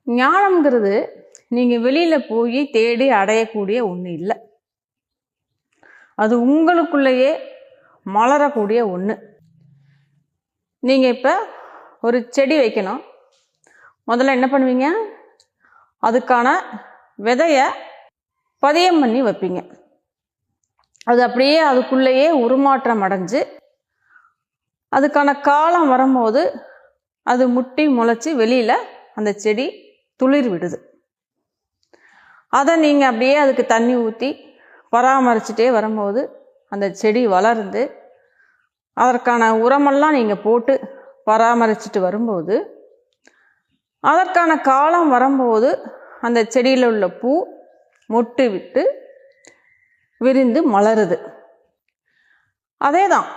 ஞானம்ங்கிறது நீங்கள் வெளியில் போய் தேடி அடையக்கூடிய ஒன்று இல்லை. அது உங்களுக்குள்ளேயே மலரக்கூடிய ஒன்று. நீங்கள் இப்போ ஒரு செடி வைக்கணும். முதல்ல என்ன பண்ணுவீங்க? அதுக்கான விதையை பதியம் பண்ணி வைப்பீங்க. அது அப்படியே அதுக்குள்ளேயே உருமாற்றம் அடைஞ்சு அதுக்கான காலம் வரும்போது அது முட்டி முளைச்சி வெளியில் அந்த செடி துளிர் விடுது. அதை நீங்கள் அப்படியே அதுக்கு தண்ணி ஊற்றி பராமரிச்சுட்டே வரும்போது அந்த செடி வளர்ந்து அதற்கான உரமெல்லாம் நீங்கள் போட்டு பராமரிச்சுட்டு வரும்போது அதற்கான காலம் வரும்போது அந்த செடியில் உள்ள பூ மொட்டு விட்டு விரிந்து மலருது. அதே தான்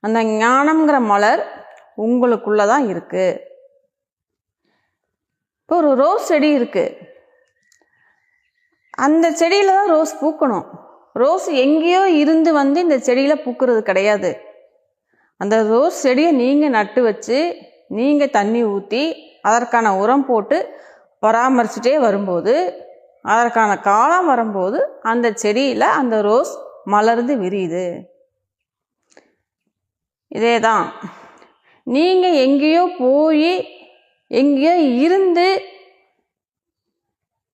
அந்த ஞானம்ங்கிற மலர் உங்களுக்குள்ளே தான் இருக்குது. இப்போ ஒரு ரோஸ் செடி இருக்குது. அந்த செடியில் தான் ரோஸ் பூக்கணும். ரோஸ் எங்கேயோ இருந்து வந்து இந்த செடியில் பூக்கிறது கிடையாது. அந்த ரோஸ் செடியை நீங்கள் நட்டு வச்சு நீங்கள் தண்ணி ஊற்றி அதற்கான உரம் போட்டு பராமரிச்சுட்டே வரும்போது அதற்கான காலம் வரும்போது அந்த செடியில் அந்த ரோஸ் மலர்ந்து விரியுது. இதே தான் நீங்கள் எங்கேயோ போய் எங்கேயோ இருந்து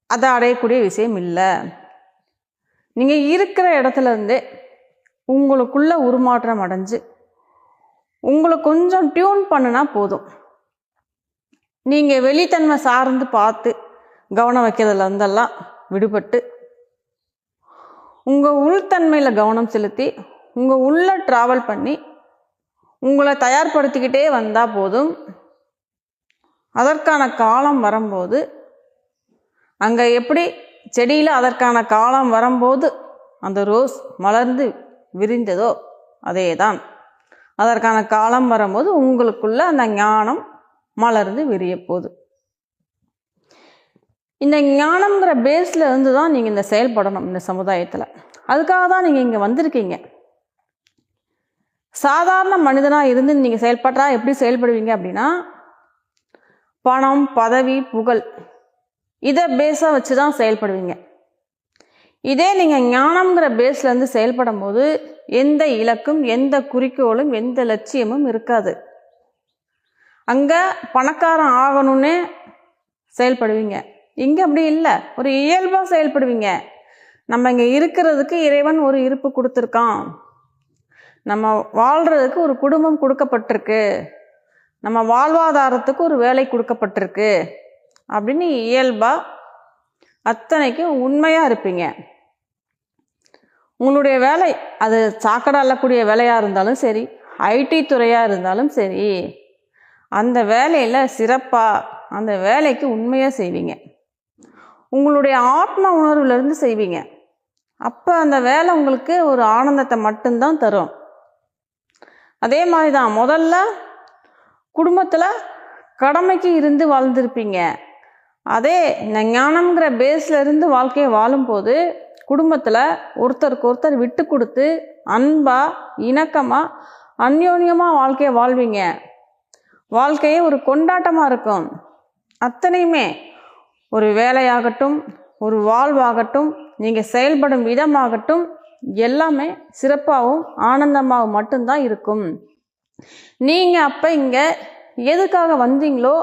அதை அடையக்கூடிய விஷயம் இல்லை. நீங்கள் இருக்கிற இடத்துல இருந்தே உங்களுக்குள்ள உருமாற்றம் அடைஞ்சு உங்களை கொஞ்சம் டியூன் பண்ணினா போதும். நீங்கள் வெளித்தன்மை சார்ந்து பார்த்து கவனம் வைக்கிறதுல இருந்தெல்லாம் விடுபட்டு உங்கள் உள்தன்மையில் கவனம் செலுத்தி உங்கள் உள்ள ட்ராவல் பண்ணி உங்களை தயார்படுத்திக்கிட்டே வந்தால் போதும். அதற்கான காலம் வரும்போது அங்கே எப்படி செடியில் அதற்கான காலம் வரும்போது அந்த ரோஸ் மலர்ந்து விரிந்ததோ அதே தான் அதற்கான காலம் வரும்போது உங்களுக்குள்ள அந்த ஞானம் மலர்ந்து விரிய போகுது. இந்த ஞானம்ங்கிற பேஸில் இருந்து தான் நீங்கள் இந்த செயல்படணும் இந்த சமுதாயத்தில். அதுக்காக தான் நீங்கள் இங்கே வந்திருக்கீங்க. சாதாரண மனிதனாக இருந்து நீங்கள் செயல்பட்டா எப்படி செயல்படுவீங்க அப்படின்னா, பணம், பதவி, புகழ் இதை பேஸாக வச்சு தான் செயல்படுவீங்க. இதே நீங்கள் ஞானம்ங்கிற பேஸ்லேருந்து செயல்படும் போது எந்த இலக்கும் எந்த குறிக்கோளும் எந்த லட்சியமும் இருக்காது. அங்கே பணக்காரன் ஆகணும்னு செயல்படுவீங்க. இங்கே அப்படி இல்லை, ஒரு இயல்பாக செயல்படுவீங்க. நம்ம இங்கே இருக்கிறதுக்கு இறைவன் ஒரு இருப்பு கொடுத்துருக்கான். நம்ம வாழ்கிறதுக்கு ஒரு குடும்பம் கொடுக்கப்பட்டிருக்கு. நம்ம வாழ்வாதாரத்துக்கு ஒரு வேலை கொடுக்கப்பட்டிருக்கு அப்படின்னு இயல்பாக அத்தனைக்கும் உண்மையாக இருப்பீங்க. உங்களுடைய வேலை அது சாக்கடை அள்ளக்கூடிய வேலையாக இருந்தாலும் சரி, ஐடி துறையாக இருந்தாலும் சரி, அந்த வேலையில் சிறப்பாக அந்த வேலைக்கு உண்மையாக செய்வீங்க. உங்களுடைய ஆத்ம உணர்வுலேருந்து செய்வீங்க. அப்போ அந்த வேலை உங்களுக்கு ஒரு ஆனந்தத்தை மட்டும்தான் தரும். அதே மாதிரி தான் முதல்ல குடும்பத்தில் கடமைக்கு இருந்து வாழ்ந்துருப்பீங்க. அதே இந்த ஞானம்ங்கிற பேஸில் இருந்து வாழ்க்கையை வாழும்போது குடும்பத்தில் ஒருத்தருக்கு ஒருத்தர் விட்டு கொடுத்து அன்பாக இணக்கமாக அந்யோன்யமாக வாழ்க்கையை வாழ்வீங்க. வாழ்க்கையே ஒரு கொண்டாட்டமாக இருக்கும். அத்தனையுமே ஒரு வேலையாகட்டும், ஒரு வாழ்வாகட்டும், நீங்கள் செயல்படும் விதமாகட்டும் எல்லாமே சிறப்பாகவும் ஆனந்தமாகவும் மட்டும்தான் இருக்கும். நீங்கள் அப்போ இங்கே எதுக்காக வந்தீங்களோ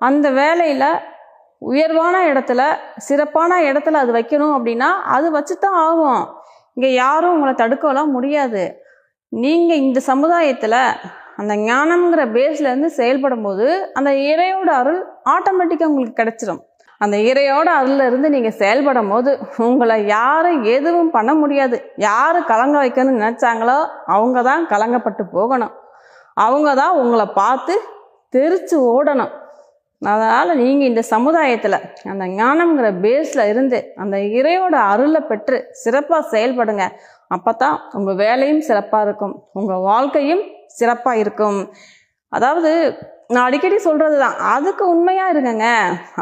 அந்த வேலையில் உயர்வான இடத்துல சிறப்பான இடத்துல அது வைக்கணும் அப்படின்னா அது வச்சு தான் ஆகும். இங்கே யாரும் உங்களை தடுக்கலாம் முடியாது. நீங்கள் இந்த சமுதாயத்தில் அந்த ஞானம்ங்கிற பேஸ்லேருந்து செயல்படும் போது அந்த இறையோட அருள் ஆட்டோமேட்டிக்காக உங்களுக்கு கிடைச்சிடும். அந்த இறையோட அருளில் இருந்து நீங்கள் செயல்படும் போது உங்களை யாரும் எதுவும் பண்ண முடியாது. யார் கலங்க வைக்கணும்னு நினச்சாங்களோ அவங்க தான் கலங்கப்பட்டு போகணும். அவங்க தான் உங்களை பார்த்து தெரிச்சு ஓடணும். அதனால் நீங்கள் இந்த சமுதாயத்தில் அந்த ஞானம்ங்கிற பேஸில் இருந்து அந்த இறையோட அருளை பெற்று சிறப்பாக செயல்படுங்க. அப்போ தான் உங்கள் வேலையும் சிறப்பாக இருக்கும், உங்கள் வாழ்க்கையும் சிறப்பாக இருக்கும். அதாவது நான் அடிக்கடி சொல்கிறது தான், அதுக்கு உண்மையாக இருங்கங்க.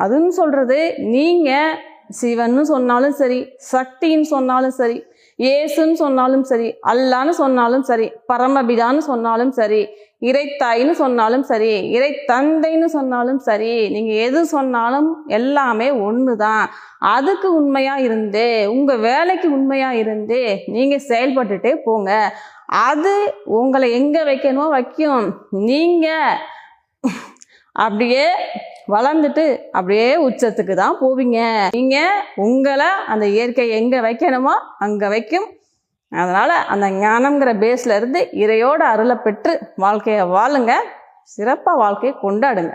அதுன்னு சொல்கிறது நீங்கள் சிவன்னு சொன்னாலும் சரி, சக்தின்னு சொன்னாலும் சரி, இயேசுன்னு சொன்னாலும் சரி, அல்லான்னு சொன்னாலும் சரி, பரமபிதான்னு சொன்னாலும் சரி, இறைத்தாயின்னு சொன்னாலும் சரி, இறை தந்தைன்னு சொன்னாலும் சரி, நீங்க எது சொன்னாலும் எல்லாமே ஒண்ணுதான். அதுக்கு உண்மையா இருந்து, உங்க வேலைக்கு உண்மையா இருந்து நீங்க செயல்பட்டுட்டே போங்க. அது உங்களை எங்க வைக்கணுமோ வைக்கும். நீங்க அப்படியே வளர்ந்துட்டு அப்படியே உச்சத்துக்கு தான் போவீங்க. நீங்க உங்களை அந்த இயற்கை எங்க வைக்கணுமோ அங்க வைக்கும். அதனால அந்த ஞானம்ங்கிற பேஸ்ல இருந்து இறையோட அருளை பெற்று வாழ்க்கையை வாழுங்க. சிறப்பா வாழ்க்கையை கொண்டாடுங்க.